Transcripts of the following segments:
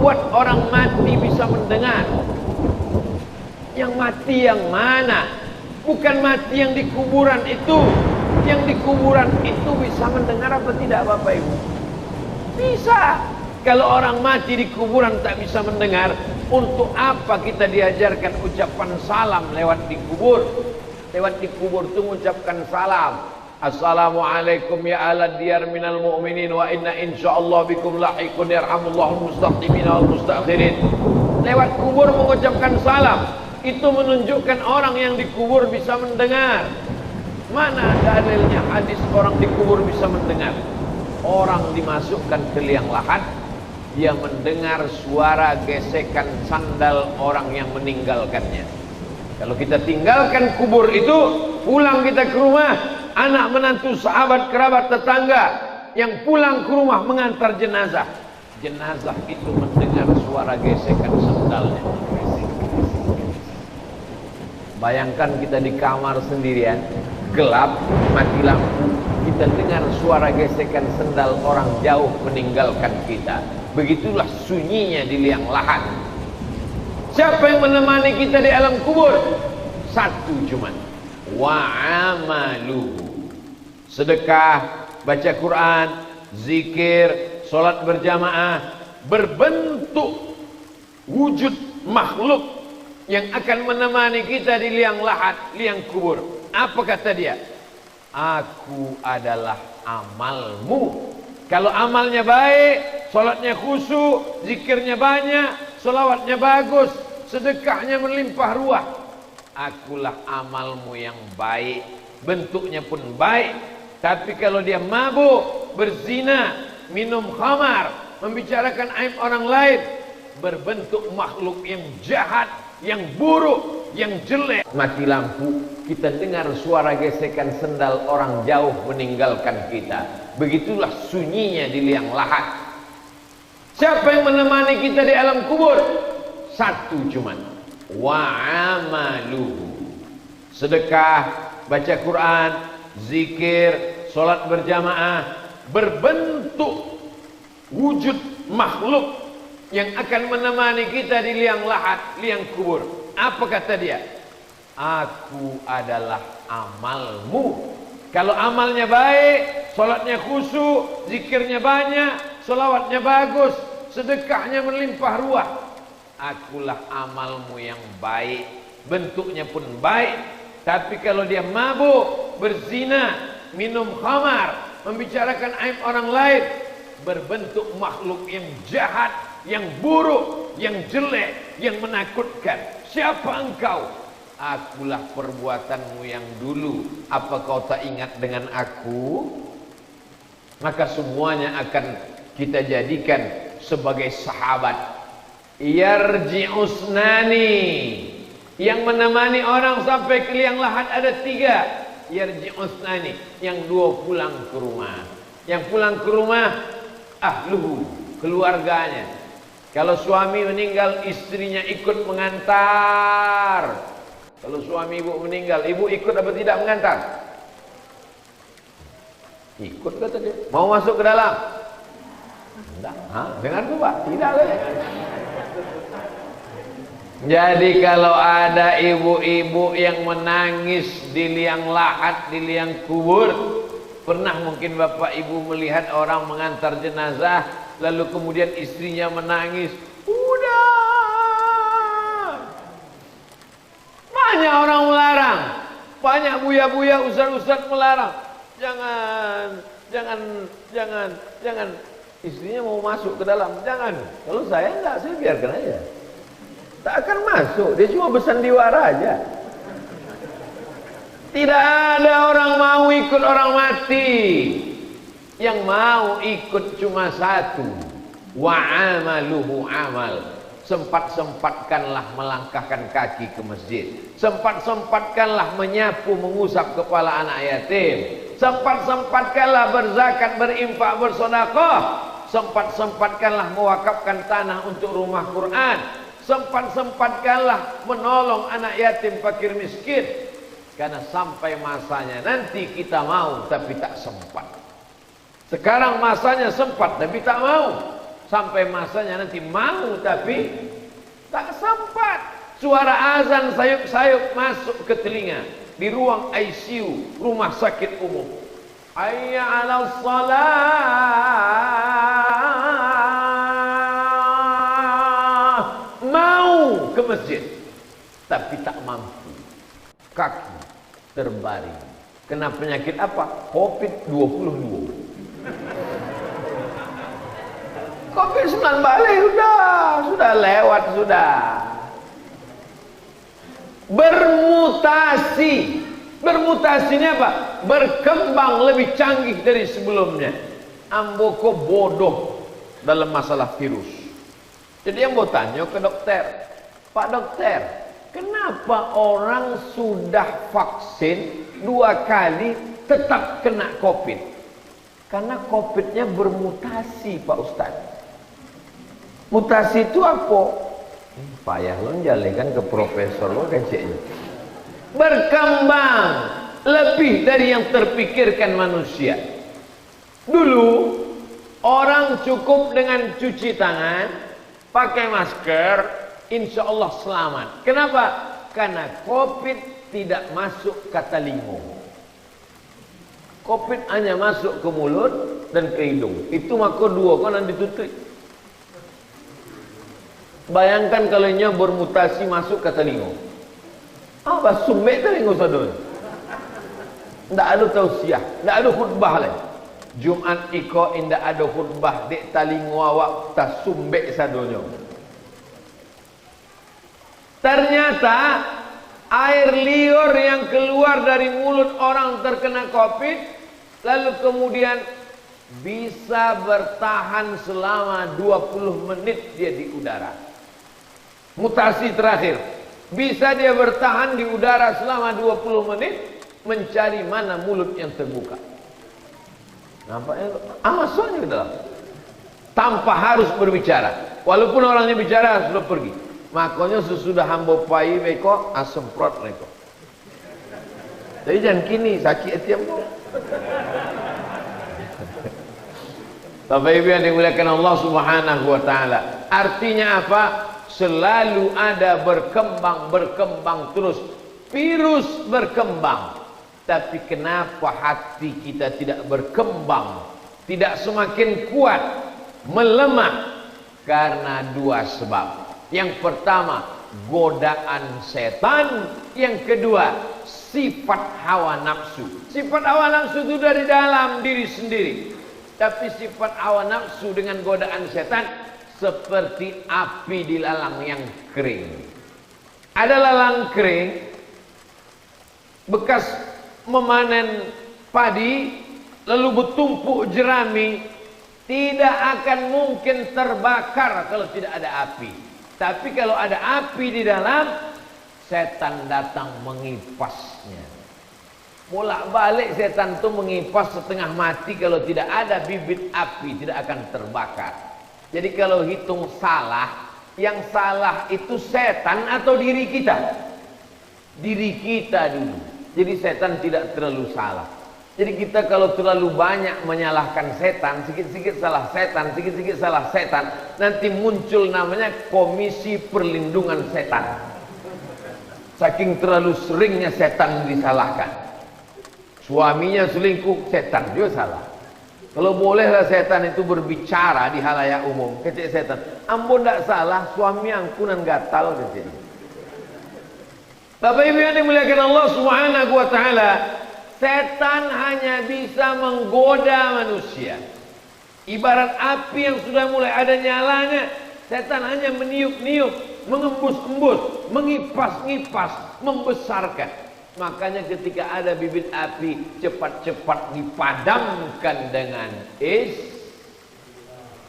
membuat orang mati bisa mendengar. Yang mati yang mana? Bukan mati yang di kuburan itu. Yang di kuburan itu bisa mendengar apa tidak Bapak Ibu? Bisa. Kalau orang mati di kuburan tak bisa mendengar, untuk apa kita diajarkan ucapan salam lewat di kubur? Lewat di kubur itu mengucapkan salam. Assalamualaikum ya ala diyar minal mu'minin wa inna insyaallah bikum lahiqun yarhamullahu mustaqimin wal mustakhirin. Lewat kubur mengucapkan salam, itu menunjukkan orang yang dikubur bisa mendengar. Mana dalilnya hadis orang dikubur bisa mendengar? Orang dimasukkan ke liang lahat, dia mendengar suara gesekan sandal orang yang meninggalkannya. Kalau kita tinggalkan kubur itu, pulang kita ke rumah, anak menantu sahabat kerabat tetangga yang pulang ke rumah mengantar jenazah, jenazah itu mendengar suara gesekan sandalnya. Bayangkan kita di kamar sendirian, gelap, mati lampu, kita dengar suara gesekan sendal orang jauh meninggalkan kita. Begitulah sunyinya di liang lahat. Siapa yang menemani kita di alam kubur? Satu cuman, wa amaluhu. Sedekah, baca Quran, zikir, sholat berjamaah, berbentuk wujud makhluk yang akan menemani kita di liang lahat, liang kubur. Apa kata dia? Aku adalah amalmu. Kalau amalnya baik, sholatnya khusyuk, zikirnya banyak, sholawatnya bagus, sedekahnya melimpah ruah, akulah amalmu yang baik. Bentuknya pun baik. Tapi kalau dia mabuk, berzina, minum khamar, membicarakan aib orang lain, berbentuk makhluk yang jahat, yang buruk, yang jelek. Mati lampu, kita dengar suara gesekan sendal orang jauh meninggalkan kita. Begitulah sunyinya di liang lahat. Siapa yang menemani kita di alam kubur? Satu cuman, wa amaluhu. Sedekah, baca Quran, zikir, sholat berjamaah, berbentuk wujud makhluk yang akan menemani kita di liang lahat, liang kubur. Apa kata dia? Aku adalah amalmu. Kalau amalnya baik, sholatnya khusyuk, zikirnya banyak, sholawatnya bagus, sedekahnya melimpah ruah, akulah amalmu yang baik. Bentuknya pun baik. Tapi kalau dia mabuk, berzina, minum khamar, membicarakan aib orang lain, berbentuk makhluk yang jahat, yang buruk, yang jelek, yang menakutkan. Siapa engkau? Akulah perbuatanmu yang dulu. Apa kau tak ingat dengan aku? Maka semuanya akan kita jadikan sebagai sahabat. Yarji'usnani, yang menemani orang sampai ke liang lahat ada tiga. Yarji'usnani, yang dua pulang ke rumah. Yang pulang ke rumah ahluhu, keluarganya. Kalau suami meninggal, istrinya ikut mengantar. Kalau suami ibu meninggal, ibu ikut apa tidak mengantar? Ikut kata dia. Mau masuk ke dalam? Tidak. Dengar tuh Pak? Tidak lah. Jadi kalau ada ibu-ibu yang menangis di liang lahat, di liang kubur, pernah mungkin Bapak Ibu melihat orang mengantar jenazah, lalu kemudian istrinya menangis? Banyak orang melarang, banyak buya-buya, ustaz-ustaz melarang. Jangan. Istrinya mau masuk ke dalam, jangan. Kalau saya enggak, saya biarkan aja. Tak akan masuk, dia cuma bersandiwara aja. Tidak ada orang mau ikut orang mati. Yang mau ikut cuma satu. Wa amaluhu amal. Sempat-sempatkanlah melangkahkan kaki ke masjid. Sempat-sempatkanlah menyapu, mengusap kepala anak yatim. Sempat-sempatkanlah berzakat, berinfak, bersedekah. Sempat-sempatkanlah mewakafkan tanah untuk rumah Quran. Sempat-sempatkanlah menolong anak yatim, fakir, miskin. Karena sampai masanya nanti kita mau tapi tak sempat. Sekarang masanya sempat tapi tak mau. sampai masanya nanti mau tapi tak sempat. Suara azan sayup-sayup masuk ke telinga di ruang ICU rumah sakit umum. Hayya 'alas shalah. Mau ke masjid tapi tak mampu. Kaki terbaring. Kena penyakit apa? COVID-22. COVID-19 balik sudah lewat sudah. Bermutasi. Bermutasinya apa? Berkembang lebih canggih dari sebelumnya. Amboko bodoh dalam masalah virus. Jadi yang mau tanya ke dokter, Pak dokter, kenapa orang sudah vaksin 2 kali tetap kena COVID? Karena COVID-nya bermutasi, Pak Ustadz. Mutasi itu apa? Payah lo jalekan ke profesor lo kecilnya. Berkembang lebih dari yang terpikirkan manusia. Dulu orang cukup dengan cuci tangan, pakai masker, insya Allah selamat. Kenapa? Karena COVID tidak masuk ke telinga. COVID hanya masuk ke mulut dan ke hidung. Itu maka 2 kan ditutup. Bayangkan kalau nya bermutasi masuk ke telinga. Apa sumbek telinga sadun? Ndak ada tausiah, ndak ada khutbah lagi. Jumat iko indak ada khutbah dek telinga awak tas sumbek sadonyo. Ternyata air liur yang keluar dari mulut orang terkena COVID lalu kemudian bisa bertahan selama 20 menit dia di udara. Mutasi terakhir, bisa dia bertahan di udara selama 20 menit mencari mana mulut yang terbuka. Nampaknya masuknya ke dalam tanpa harus berbicara. Walaupun orangnya bicara sudah pergi. Makanya sesudah hamba pai beko asemprot mereka. Jadi jangan kini sakit hati ambo. Bapak Ibu yang dimuliakan Allah Subhanahu wa taala. Artinya apa? Selalu ada berkembang terus. Virus berkembang. Tapi kenapa hati kita tidak berkembang? Tidak semakin kuat, melemah? Karena 2 sebab. Yang pertama, godaan setan. Yang kedua, sifat hawa nafsu. Sifat hawa nafsu itu dari dalam diri sendiri. Tapi sifat hawa nafsu dengan godaan setan seperti api di lalang yang kering. Ada lalang kering bekas memanen padi lalu bertumpuk jerami, tidak akan mungkin terbakar kalau tidak ada api. Tapi kalau ada api di dalam, setan datang mengipasnya. Bolak-balik setan itu mengipas setengah mati. Kalau tidak ada bibit api tidak akan terbakar. Jadi kalau hitung salah, yang salah itu setan atau diri kita? Diri kita dulu. Jadi setan tidak terlalu salah. Jadi kita kalau terlalu banyak menyalahkan setan, sikit-sikit salah setan, sikit-sikit salah setan, nanti muncul namanya Komisi Perlindungan Setan. Saking terlalu seringnya setan disalahkan. Suaminya selingkuh, setan juga salah. Kalau bolehlah setan itu berbicara di halayak umum, kecil setan, ambo ndak salah, suami angkunan gatal kecil. Bapak Ibu yang dimuliakan Allah Subhanahu wa taala, setan hanya bisa menggoda manusia. Ibarat api yang sudah mulai ada nyalanya, setan hanya meniup-niup, mengembus-embus, mengipas-ngipas, membesarkan. Makanya ketika ada bibit api, cepat-cepat dipadamkan dengan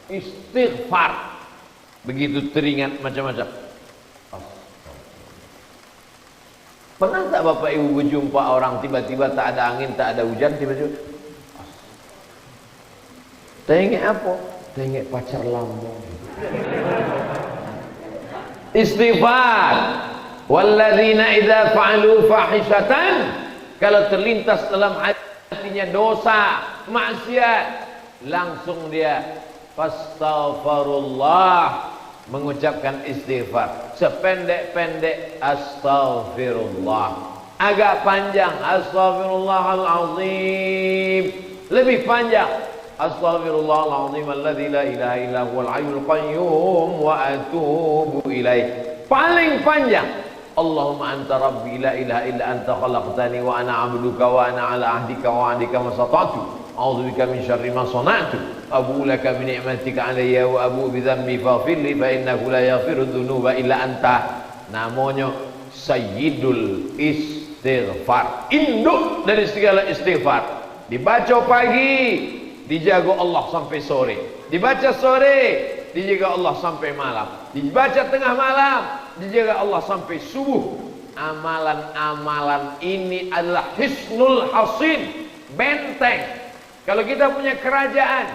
istighfar. Begitu teringat macam-macam. Pernah tak Bapak Ibu berjumpa orang tiba-tiba tak ada angin, tak ada hujan, tiba-tiba tengok apa? Tengok pacar lama. Istighfar. Walladzina idza fa'alu fahishatan, kalau terlintas dalam hatinya dosa, maksiat, langsung dia fastaghfirullah, mengucapkan istighfar. Sependek-pendek astaghfirullah, agak panjang astaghfirullahalazim, lebih panjang astaghfirullahalazim alladzi la ilaha illa huwal hayyul qayyum wa atubu ilaih. Paling panjang Allahumma anta rabbi la ilaha illa anta khalaqtani wa ana 'abduka wa ana 'ala ahdika wa 'adika masata'tu a'udzubika min syarri ma sana'tu abu laka bi ni'matika 'alayya wa abu bi dhanbi faghfir li fa innahu la yaghfiru dzunuba illa anta. Namanya sayyidul istighfar, induk dari segala istighfar. Dibaca pagi, dijaga Allah sampai sore. Dibaca sore, dijaga Allah sampai malam. Dibaca tengah malam, dijaga Allah sampai subuh. Amalan-amalan ini adalah hisnul hasin, benteng. Kalau kita punya kerajaan,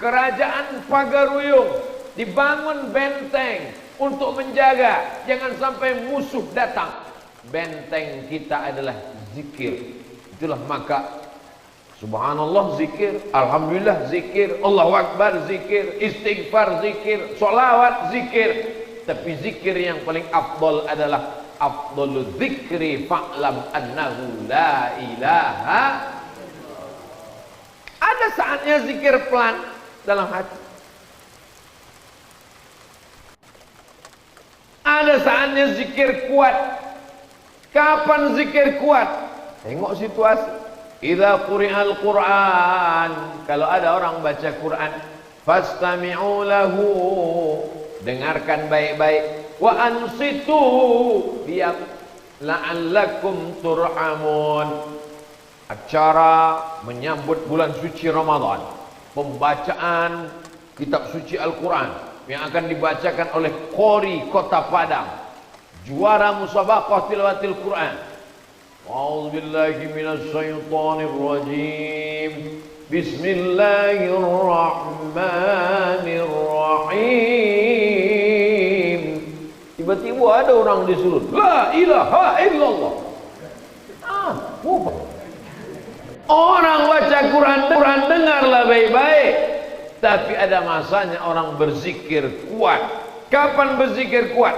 kerajaan pagaruyung, dibangun benteng untuk menjaga jangan sampai musuh datang. Benteng kita adalah zikir. Itulah maka subhanallah zikir, alhamdulillah zikir, Allahu akbar zikir, istighfar zikir, sholawat zikir. Tapi zikir yang paling afdal adalah afdalu zikri fa'lam annahu la ilaha. Ada saatnya zikir pelan dalam hati, ada saatnya zikir kuat. Kapan zikir kuat? Tengok situasi. Idza quri'al Qur'an, kalau ada orang baca Quran, fastami'u lahu, dengarkan baik-baik, wa ansitu, diam, la'allakum turhamun. Acara menyambut bulan suci Ramadan, pembacaan kitab suci Al-Quran yang akan dibacakan oleh Qori Kota Padang, juara musabaqah tilawatil Quran. A'udzu billahi minasy syaithanir rajim. Bismillahirrahmanirrahim. Tiba-tiba ada orang disuruh la ilaha illallah. Orang baca Quran dengarlah baik-baik. Tapi ada masanya orang berzikir kuat. Kapan berzikir kuat?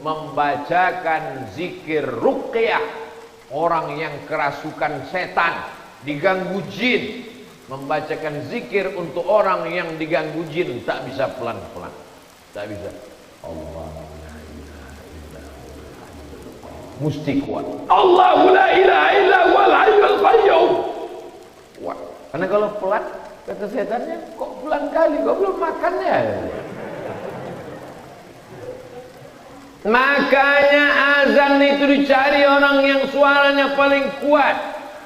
Membacakan zikir ruqyah. Orang yang kerasukan setan, diganggu jin, membacakan zikir untuk orang yang diganggu jin. Tak bisa pelan-pelan, tak bisa. Allah la ilaha illa huwa, mesti kuat. Allahu la ilaha illa huwal hayyul qayyum. Kuat. Karena kalau pelan, kata setannya, kok pelan kali, kok belum makannya. Makanya azan itu dicari orang yang suaranya paling kuat,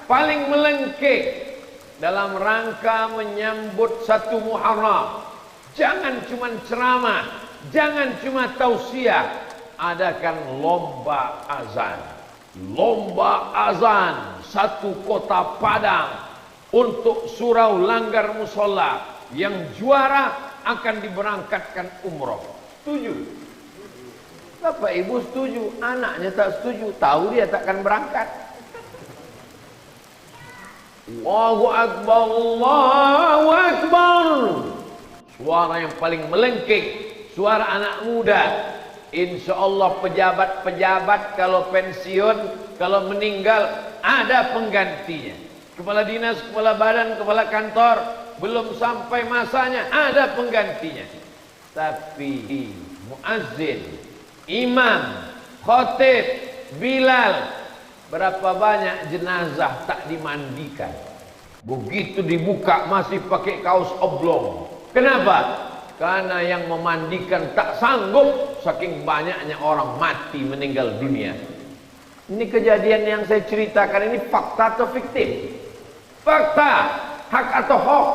paling melengking, dalam rangka menyambut 1 Muharram. Jangan cuma ceramah, jangan cuma tausiah, adakan lomba azan. Lomba azan 1 Kota Padang untuk surau Langgar Musola. Yang juara akan diberangkatkan umroh. Setuju? Bapak ibu setuju, anaknya tak setuju, tahu dia takkan berangkat. Allahu Akbar, Allahu Akbar. Suara yang paling melengking, suara anak muda. Insya Allah pejabat-pejabat kalau pensiun, kalau meninggal ada penggantinya. Kepala dinas, kepala badan, kepala kantor, belum sampai masanya ada penggantinya. Tapi muazzin, imam, khotib, bilal, berapa banyak jenazah tak dimandikan. Begitu dibuka masih pakai kaos oblong. Kenapa? Karena yang memandikan tak sanggup, saking banyaknya orang mati meninggal dunia. Ini kejadian yang saya ceritakan ini fakta atau fiktif? Fakta, hak atau hoax?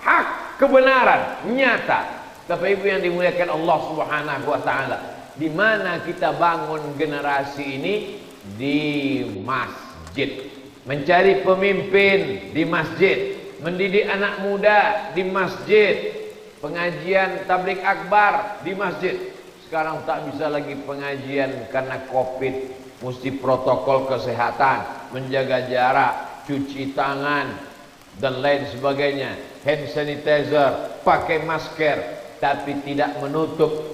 Hak, kebenaran, nyata. Bapak ibu yang dimuliakan Allah Subhanahu wa taala, di mana kita bangun generasi ini? Di masjid. Mencari pemimpin di masjid, mendidik anak muda di masjid, pengajian tabligh akbar di masjid. Sekarang tak bisa lagi pengajian karena Covid, mesti protokol kesehatan, menjaga jarak, cuci tangan dan lain sebagainya, hand sanitizer. pakai masker, tapi tidak menutup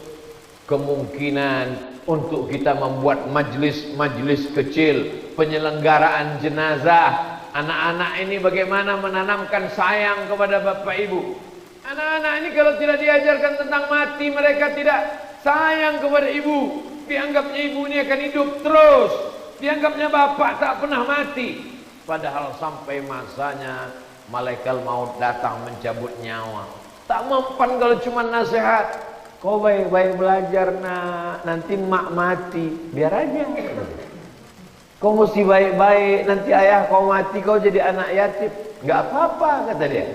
kemungkinan untuk kita membuat majlis-majlis kecil, penyelenggaraan jenazah. Anak-anak ini bagaimana menanamkan sayang kepada bapak ibu. Anak-anak ini kalau tidak diajarkan tentang mati, mereka tidak sayang kepada ibu. Dianggapnya ibu ini akan hidup terus, dianggapnya bapak tak pernah mati. Padahal sampai masanya malaikat maut datang mencabut nyawa. Tak mempan kalau cuma nasihat. Kau baik-baik belajar nak, nanti mak mati, biar aja. Kau mesti baik-baik, nanti ayah kau mati, kau jadi anak yatim. Enggak apa-apa kata dia.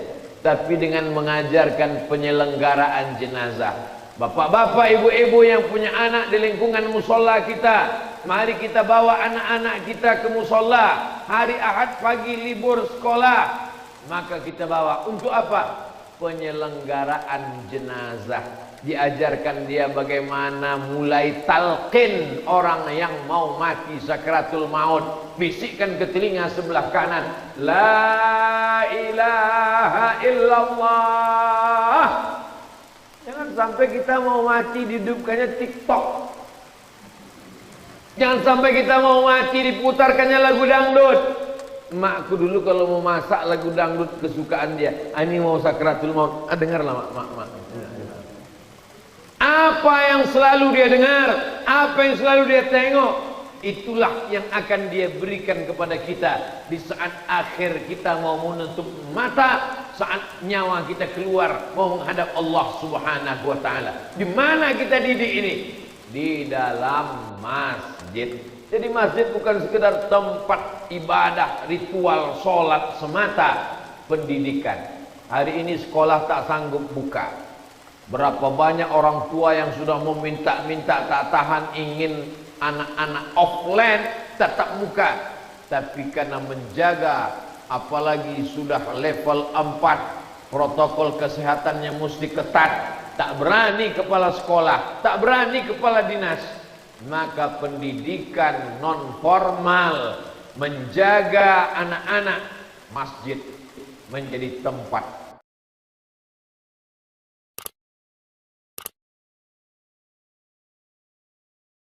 Tapi dengan mengajarkan penyelenggaraan jenazah. Bapak-bapak, ibu-ibu yang punya anak di lingkungan musola kita, mari kita bawa anak-anak kita ke musola. Hari Ahad pagi libur sekolah, maka kita bawa untuk apa? Penyelenggaraan jenazah. Diajarkan dia bagaimana mulai talqin orang yang mau mati sakratul maut. Bisikkan ke telinga sebelah kanan, la ilaha illallah. Jangan sampai kita mau mati dihidupkannya TikTok. Jangan sampai kita mau mati diputarkannya lagu dangdut. Makku dulu kalau mau masak lagu dangdut kesukaan dia, ini mau sakratul maut, dengarlah mak. Apa yang selalu dia dengar, apa yang selalu dia tengok, itulah yang akan dia berikan kepada kita di saat akhir kita mau menutup mata, saat nyawa kita keluar mau menghadap Allah Subhanahu wa taala. Di mana kita didik ini? Di dalam masjid. Jadi masjid bukan sekedar tempat ibadah, ritual, sholat semata. Pendidikan. Hari ini sekolah tak sanggup buka. Berapa banyak orang tua yang sudah meminta-minta, tak tahan, ingin anak-anak offline tetap muka. Tapi karena menjaga, apalagi sudah level 4, protokol kesehatannya mesti ketat, tak berani kepala sekolah, tak berani kepala dinas. Maka pendidikan non formal menjaga anak-anak, masjid menjadi tempat